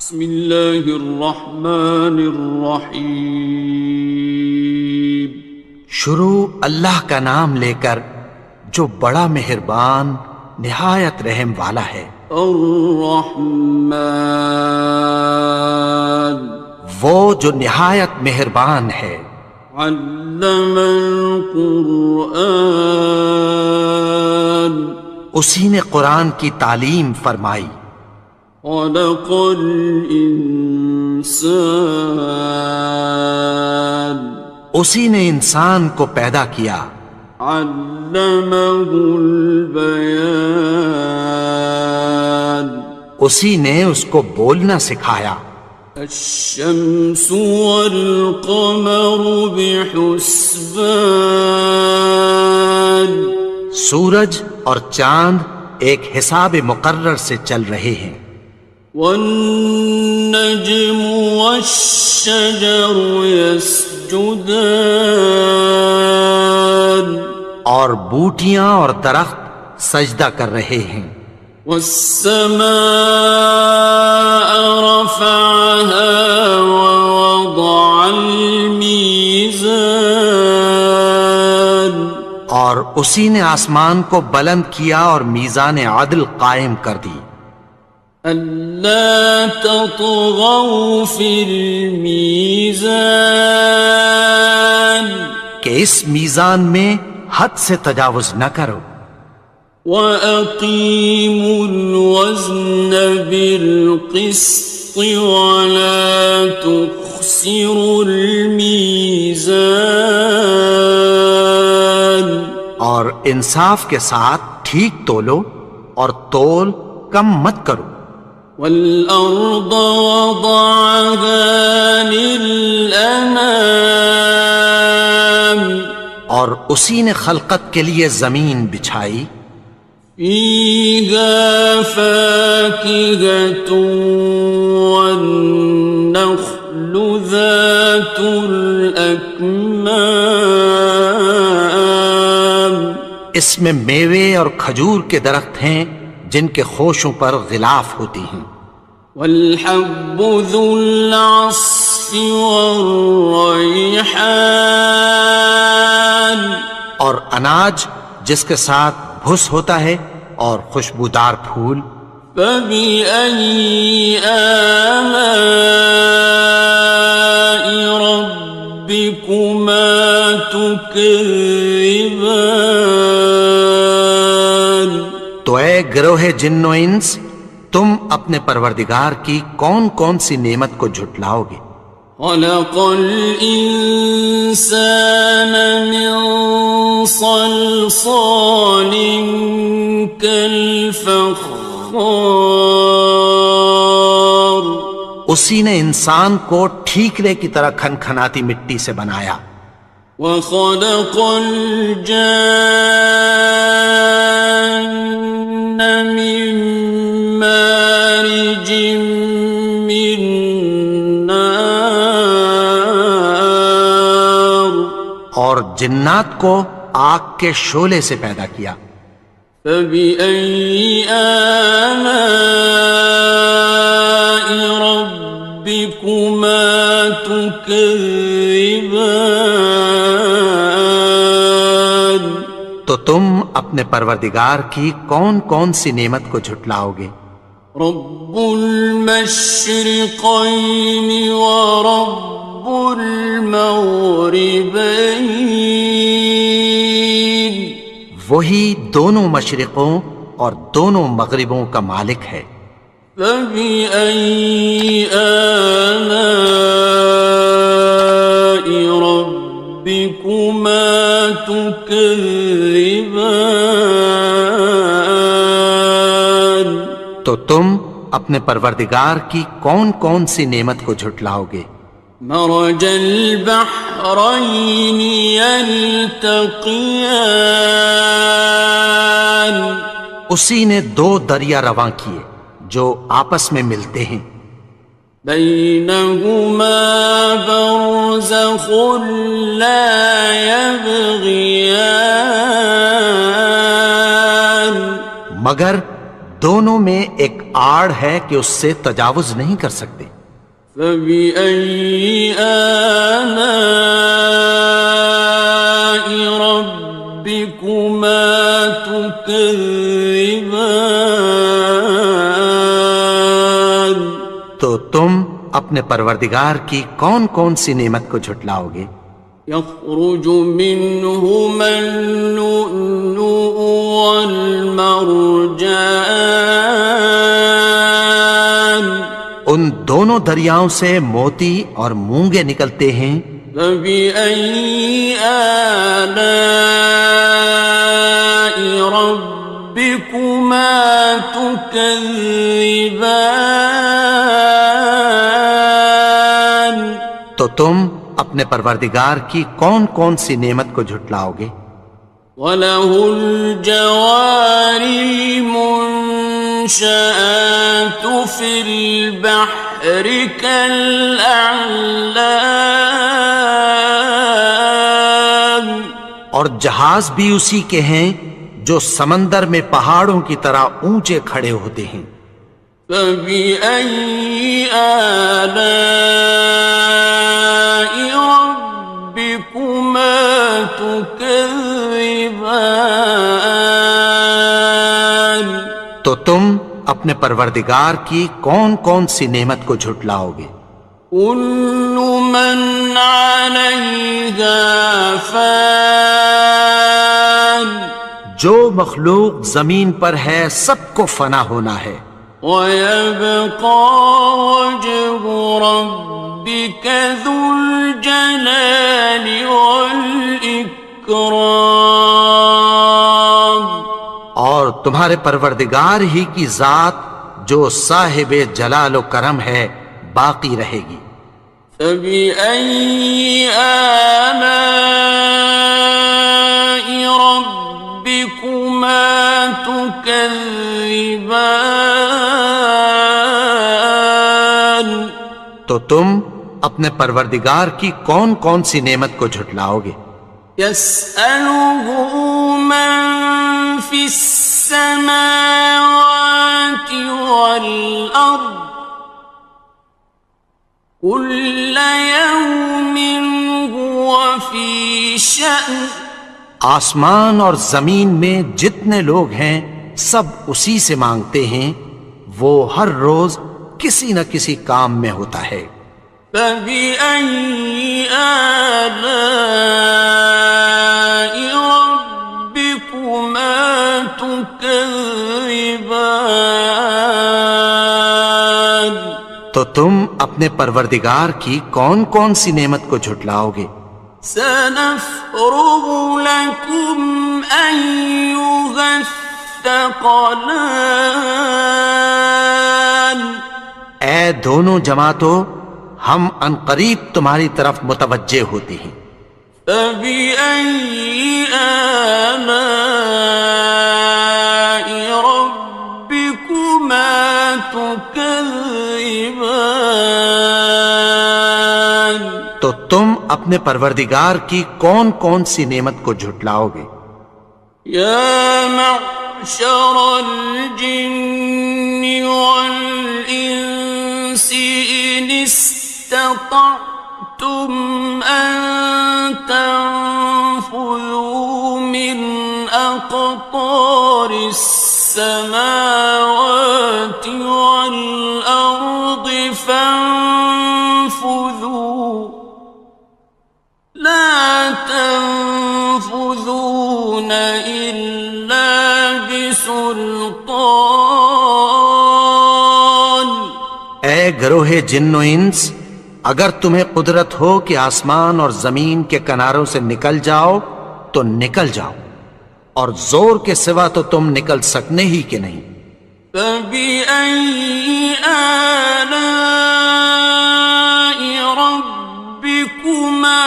بسم اللہ الرحمن الرحیم۔ شروع اللہ کا نام لے کر جو بڑا مہربان نہایت رحم والا ہے۔ الرحمن، وہ جو نہایت مہربان ہے۔ علم القرآن، اسی نے قرآن کی تعلیم فرمائی۔ خلق الانسان، اسی نے انسان کو پیدا کیا۔ علمہ البیان، اسی نے اس کو بولنا سکھایا۔ الشمس والقمر بحسبان، سورج اور چاند ایک حساب مقرر سے چل رہے ہیں۔ والنجم والشجر يسجدان، اور بوٹیاں اور درخت سجدہ کر رہے ہیں۔ والسماء رفعها ووضع الميزان، اور اسی نے آسمان کو بلند کیا اور میزان عدل قائم کر دی۔ ألا تطغوا في الميزان، کہ اس میزان میں حد سے تجاوز نہ کرو۔ وَأَقِيمُوا الْوَزْنَ بِالْقِسْطِ وَلَا تُخْسِرُوا الْمِيزَانَ، اور انصاف کے ساتھ ٹھیک تولو اور تول کم مت کرو۔ وَالْأَرْضَ وَضَعَهَا لِلْأَنَامِ، اور اسی نے خلقت کے لیے زمین بچھائی۔ فِيهَا فَاكِهَةٌ وَالنَّخْلُ ذَاتُ الْأَكْمَامِ، اس میں میوے اور کھجور کے درخت ہیں جن کے خوشوں پر غلاف ہوتی ہیں۔ وَالْحَبُّ ذُو الْعَصْفِ وَالرَّيْحَانِ، اور اناج جس کے ساتھ بھس ہوتا ہے اور خوشبودار پھول۔ فَبِأَيِّ آلَاءِ رَبِّكُمَا تُكَذِّبَانِ، تو اے گروہ جن و انس، تم اپنے پروردگار کی کون کون سی نعمت کو جھٹلاؤ گے؟ خَلَقَ الْإِنسَانَ مِنْ صَلْصَالٍ كَالْفَخَّارِ، اسی نے انسان کو ٹھیکرے کی طرح کھنکھناتی مٹی سے بنایا۔ وَخَلَقَ الْجَانَّ مِن مَّارِجٍ مِّن نَّارٍ، اور جنات کو آگ کے شعلے سے پیدا کیا۔ فَبِأَيِّ آلَاءِ رَبِّكُمَا تُكَذِّبَانِ، تو تم اپنے پروردگار کی کون کون سی نعمت کو جھٹلاؤ گے؟ رب المشرقین ورب المغربین، وہی دونوں مشرقوں اور دونوں مغربوں کا مالک ہے۔ فَبِأَيِّ آلَاءِ رَبِّكُمَا تُكَذِّبَانِ، تو تم اپنے پروردگار کی کون کون سی نعمت کو جھٹلاؤ گے؟ مرج البحرین یلتقیان، اسی نے دو دریا رواں کیے جو آپس میں ملتے ہیں۔ بینہما برزخ لا یبغیان، مگر دونوں میں ایک آڑ ہے کہ اس سے تجاوز نہیں کر سکتے۔ فبأي آلاء ربكما تكذبان؟ تو تم اپنے پروردگار کی کون کون سی نعمت کو جھٹلاؤ گے؟ يخرج منهما اللؤلؤ والمرجان، ان دونوں دریاؤں سے موتی اور مونگے نکلتے ہیں۔ فبأي آلاء ربكما تكذبان؟ تو تم اپنے پروردگار کی کون کون سی نعمت کو جھٹلاؤ گے؟ وَلَهُ الْجَوَارِ الْمُنشَآتُ فِي الْبَحْرِ كَالْأَعْلَامِ، اور جہاز بھی اسی کے ہیں جو سمندر میں پہاڑوں کی طرح اونچے کھڑے ہوتے ہیں۔ فَبِأَيِّ آلَاءِ رَبِّكُمَا تُكَذِّبَانِ؟ تو تم اپنے پروردگار کی کون کون سی نعمت کو جھٹلاؤ گے؟ كُلُّ مَنْ عَلَيْهَا فَانٍ، جو مخلوق زمین پر ہے سب کو فنا ہونا ہے۔ وَيَبْقَى وَجْهُ رَبِّكَ ذُو الْجَلَالِ وَالْإِكْرَامِ، اور تمہارے پروردگار ہی کی ذات جو صاحب جلال و کرم ہے باقی رہے گی۔ فَبِأَيِّ آلَاءِ رَبِّكُمَا تُكَذِّبَانِ؟ تو تم اپنے پروردگار کی کون کون سی نعمت کو جھٹلاؤ گے؟ يَسْأَلُهُ مَن فِي السَّمَاوَاتِ وَالْأَرْضِ كُلَّ يَوْمٍ هُوَ فِي شَأْنٍ، آسمان اور زمین میں جتنے لوگ ہیں سب اسی سے مانگتے ہیں، وہ ہر روز کسی نہ کسی کام میں ہوتا ہے۔ فَبِأَيِّ آلَاءِ رَبِّكُمَا تُكَذِّبَانِ؟ تو تم اپنے پروردگار کی کون کون سی نعمت کو جھٹلاؤ گے؟ سَنَفْرُغُ لَكُمْ أَيُّهَ الثَّقَلَانِ، اے دونوں جماعتوں، ہم عنقریب تمہاری طرف متوجہ ہوتے ہیں۔ فَبِأَيِّ آلَاءِ رَبِّكُمَا تُكَذِّبَانِ؟ تو تم اپنے پروردگار کی کون کون سی نعمت کو جھٹلاؤ گے؟ يَا مَعْشَرَ الْجِنِّ وَالْإِنسِ إِنِ اسْتَطَعْتُمْ أَن تَنفُذُوا مِنْ أَقْطَارِ السَّمَاوَاتِ وَالْأَرْضِ فَانفُذُوا لَا تَنفُذُونَ إِلَّا بِسُلْطَانٍ۔ اے گروہ جن و انس، اگر تمہیں قدرت ہو کہ آسمان اور زمین کے کناروں سے نکل جاؤ تو نکل جاؤ، اور زور کے سوا تو تم نکل سکنے ہی کہ نہیں۔ فَبِأَيِّ آلَاءِ رَبِّكُمَا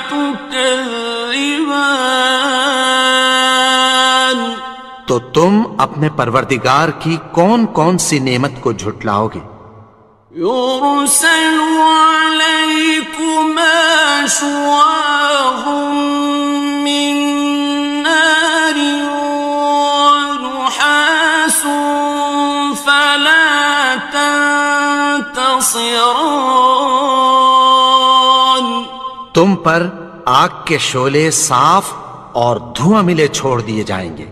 تُكَذِّبَانِ؟ تو تم اپنے پروردگار کی کون کون سی نعمت کو جھٹلاؤ گے؟ يُرْسَلُ عَلَيْكُمَا شُوَاظٌ مِّن نَّارٍ وَنُحَاسٌ فَلَا ينتصران تم پر آگ کے شعلے صاف اور دھواں ملے چھوڑ دیے جائیں گے،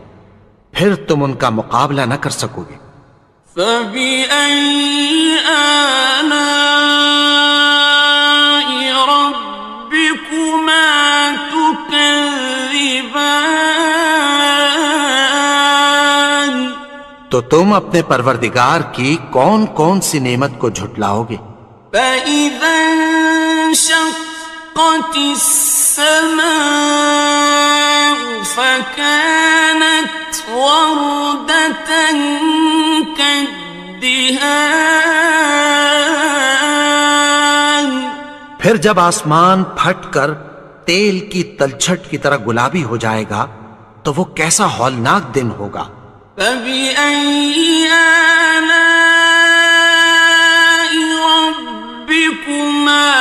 پھر تم ان کا مقابلہ نہ کر سکو گے۔ فبأي آلاء ربكما تكذبان تو تم اپنے پروردگار کی کون کون سی نعمت کو جھٹلاؤ گے؟ فإذا انشقت السماء فكانت وردة كالدهان پھر جب آسمان پھٹ کر تیل کی تلچھٹ کی طرح گلابی ہو جائے گا تو وہ کیسا ہولناک دن ہوگا۔ فبأي آلاء ربكما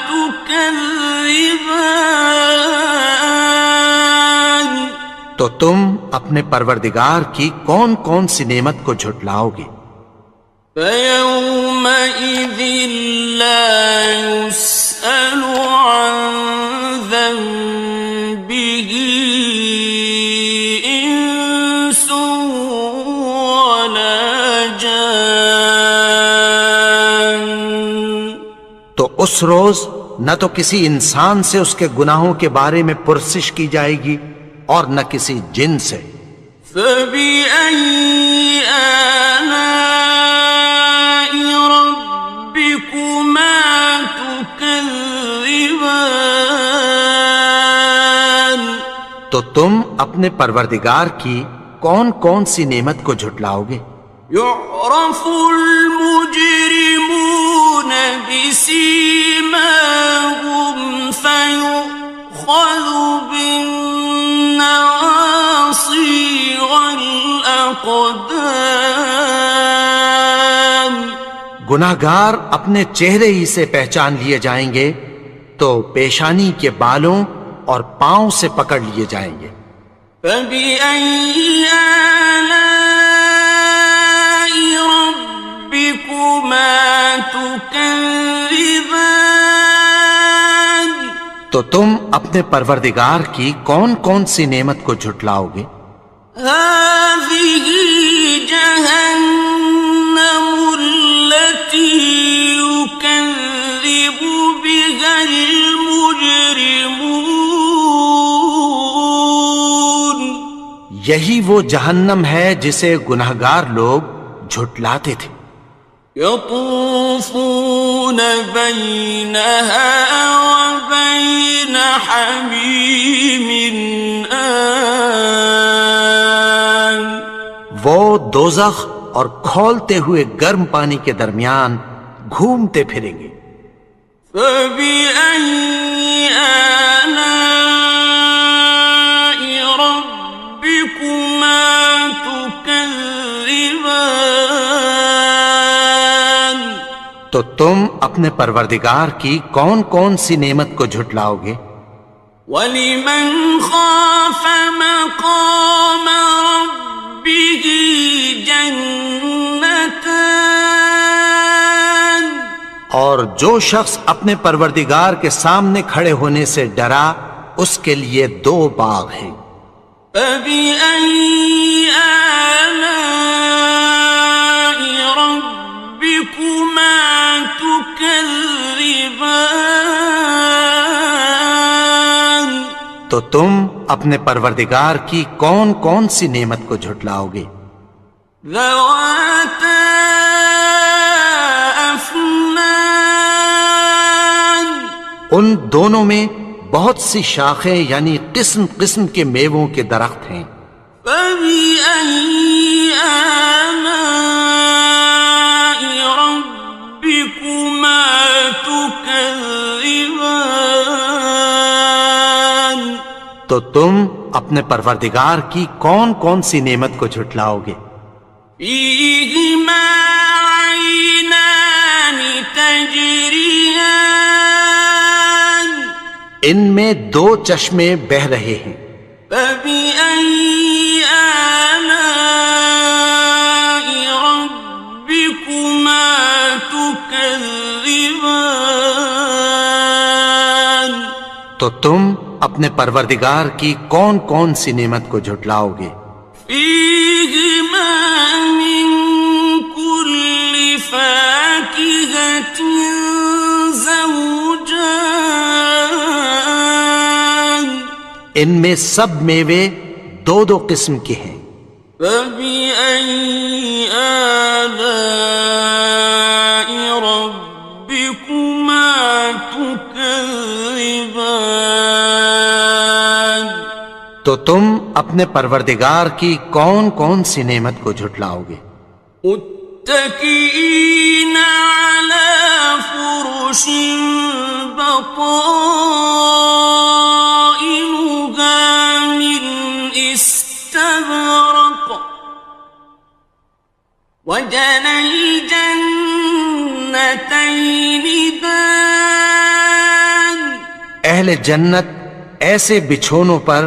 تكذبان تو تم اپنے پروردگار کی کون کون سی نعمت کو جھٹلاؤ گے؟ فيومئذ لا يسأل عن ذنبه إنس ولا جان تو اس روز نہ تو کسی انسان سے اس کے گناہوں کے بارے میں پرسش کی جائے گی اور نہ کسی جن سے۔ فبأي آلاء ربكما تكذبان تو تم اپنے پروردگار کی کون کون سی نعمت کو جھٹلاؤ گے؟ يعرف المجرمون بسيماهم فيؤخذ بالنواصي والأقدام گناہگار اپنے چہرے ہی سے پہچان لیے جائیں گے تو پیشانی کے بالوں اور پاؤں سے پکڑ لیے جائیں گے۔ فبأي آلاء ربكما تكذبان تو تم اپنے پروردگار کی کون کون سی نعمت کو جھٹلاؤ گے؟ هذه جهنم التي يكذب بها المجرمون یہی وہ جہنم ہے جسے گناہگار لوگ جھٹلاتے تھے۔ يطوفون بينها وبين حميم آن وہ دوزخ اور کھولتے ہوئے گرم پانی کے درمیان گھومتے پھریں گے۔ فبأي آلاء ربكما تكذبان تو تم اپنے پروردگار کی کون کون سی نعمت کو جھٹلاؤ گے؟ وَلِمَنْ خَافَ مَقَامَ رَبِّهِ جَنَّتَانِ اور جو شخص اپنے پروردگار کے سامنے کھڑے ہونے سے ڈرا اس کے لیے دو باغ ہیں۔ فَبِأَيِّ آلَاءِ رَبِّكُمَا تُكَذِّبَانِ تو تم اپنے پروردگار کی کون کون سی نعمت کو جھٹلاؤ گے؟ ذَوَاتَا أَفْنَانٍ ان دونوں میں بہت سی شاخیں یعنی قسم قسم کے میووں کے درخت ہیں۔ فَبِأَيِّ آلَاءِ رَبِّكُمَا تُكَذِّبَانِ تو تم اپنے پروردگار کی کون کون سی نعمت کو جھٹلاؤ گے؟ فِيهِمَا عَيْنَانِ تَجْرِيَانِ ان میں دو چشمے بہہ رہے ہیں۔ فَبِأَيِّ آلَاءِ رَبِّكُمَا تُكَذِّبَانِ تو تم اپنے پروردگار کی کون کون سی نعمت کو جھٹلاؤ گے؟ فیہما من کل فاکہۃ زوجان، ان میں سب میوے دو دو قسم کے ہیں۔ فبأي آلاء ربكما تكذبان، تو تم اپنے پروردگار کی کون کون سی نعمت کو جھٹلاؤ گے؟ متكئين على فرش بطائنها من استبرق، وجنى الجنتين دان، اہل جنت ایسے بچھونوں پر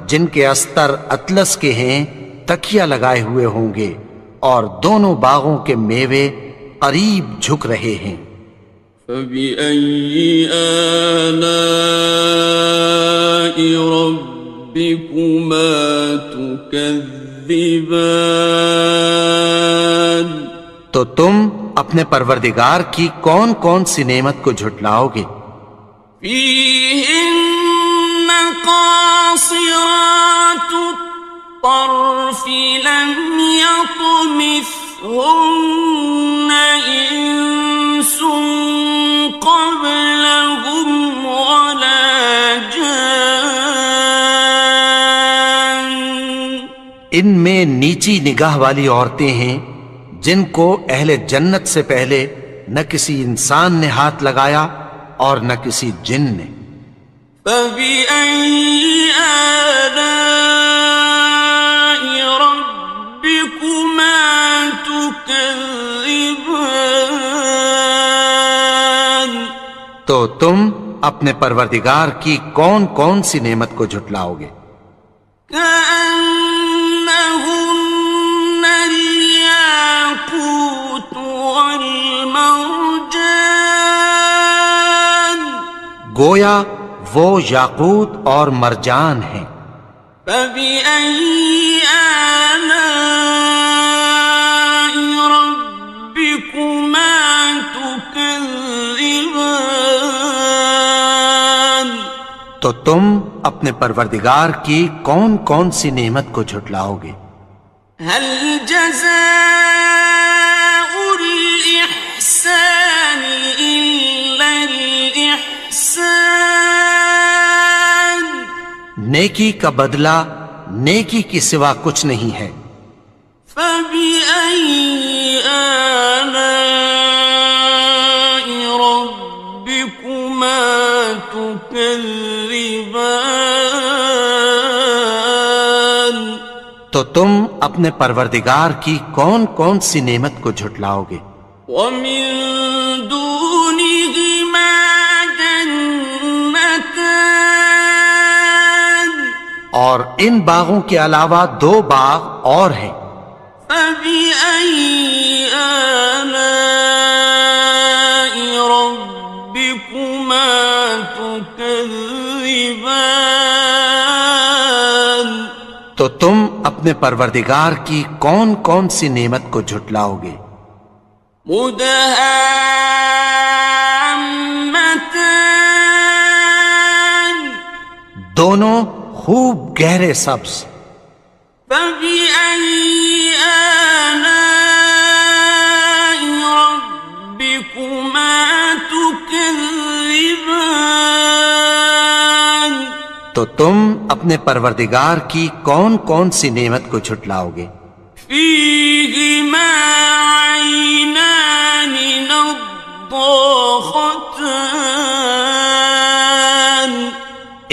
جن کے استر اطلس کے ہیں تکیہ لگائے ہوئے ہوں گے، اور دونوں باغوں کے میوے قریب جھک رہے ہیں۔ فبأي آلاء ربكما تكذبان، تو تم اپنے پروردگار کی کون کون سی نعمت کو جھٹلاؤ گے؟ فيهن قاصرات الطرف لم يطمثهن إنس قبلهم ولا جان، ان میں نیچی نگاہ والی عورتیں ہیں جن کو اہل جنت سے پہلے نہ کسی انسان نے ہاتھ لگایا اور نہ کسی جن نے۔ فبأي آلاء ربكما تكذبان، تو تم اپنے پروردگار کی کون کون سی نعمت کو جھٹلاؤ گے؟ كأنهن الياقوت والمرجان، گویا وہ یاقوت اور مرجان ہیں۔ فبأي آلاء ربكما تكذبان، تو تم اپنے پروردگار کی کون کون سی نعمت کو جھٹلاؤ گے؟ هل جزاء الإحسان إلا الإحسان، نیکی کا بدلہ نیکی کی سوا کچھ نہیں ہے۔ فبأي آلاء ربكما تكذبان، تو تم اپنے پروردگار کی کون کون سی نعمت کو جھٹلاؤ گے؟ ومن دونهما جنتان، اور ان باغوں کے علاوہ دو باغ اور ہیں۔ فبأي آلاء ربكما تكذبان، تو تم اپنے پروردگار کی کون کون سی نعمت کو جھٹلاؤ گے؟ مدهامتان، دونوں خوب گہرے سبز۔ فبأي آلاء ربكما تكذبان، تو تم اپنے پروردگار کی کون کون سی نعمت کو جھٹلاؤ گے؟ فيهما عينان نضاختان،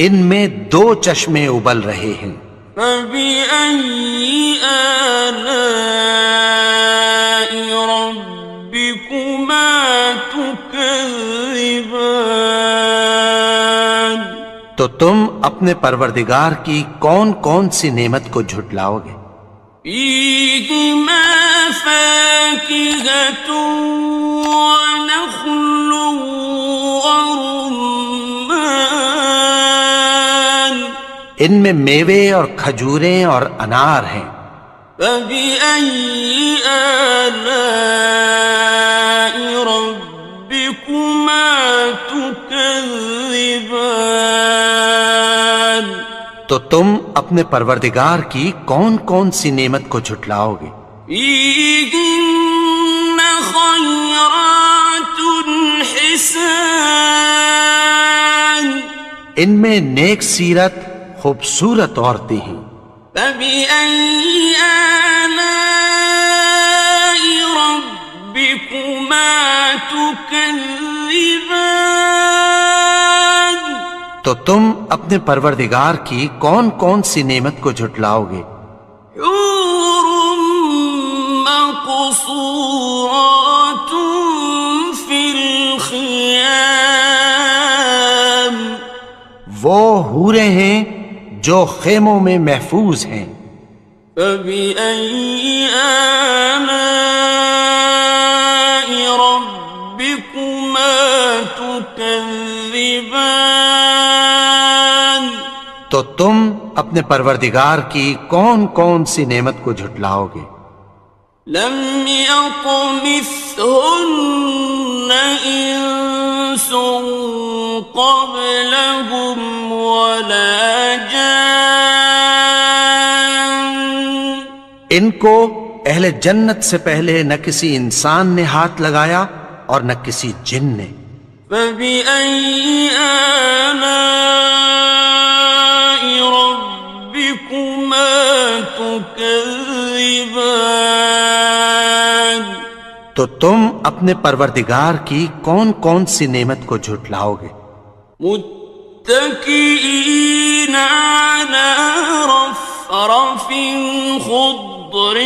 ان میں دو چشمے ابل رہے ہیں۔ فبأي آلاء ربكما تكذبان، تو تم اپنے پروردگار کی کون کون سی نعمت کو جھٹلاؤ گے؟ فيهما فاكهة ونخل ورمان، ان میں میوے اور کھجوریں اور انار ہیں۔ فبأي آلاء ربكما تكذبان؟ تو تم اپنے پروردگار کی کون کون سی نعمت کو جھٹلاؤ گے؟ فيهن خيرات حسان، ان میں نیک سیرت خوبصورت عورتیں ہیں۔ فبأي آلاء ربكما تكذبان؟ تو تم اپنے پروردگار کی کون کون سی نعمت کو جھٹلاؤ گے؟ حور مقصورات في الخيام، وہ حوریں ہیں جو خیموں میں محفوظ ہیں۔ فبأي آلاء ربكما تكذبان؟ تو تم اپنے پروردگار کی کون کون سی نعمت کو جھٹلاؤ گے؟ لم يطمثهن إنس قبلهم ولا جان، ان کو اہل جنت سے پہلے نہ کسی انسان نے ہاتھ لگایا اور نہ کسی جن نے۔ فبأي آلاء ربكما تكذبان؟ تو تم اپنے پروردگار کی کون کون سی نعمت کو جھٹلاؤ گے؟ متكئين على رفرف خضر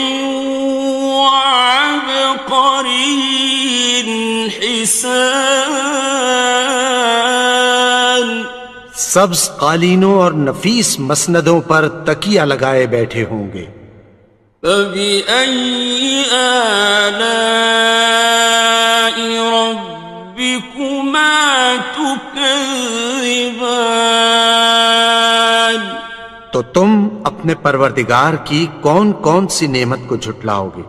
وعبقري حسان، سبز قالینوں اور نفیس مسندوں پر تکیہ لگائے بیٹھے ہوں گے۔ فبأي آلاء ربكما تكذبان؟ تو تم اپنے پروردگار کی کون کون سی نعمت کو جھٹلاؤ گے؟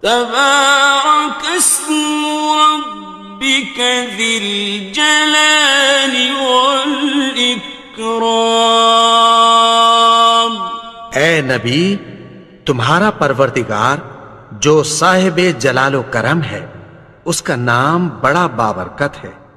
تبارك اسم ربك ذي الجلال والإكرام۔ اے نبی، تمہارا پروردگار جو صاحب جلال و کرم ہے، اس کا نام بڑا بابرکت ہے۔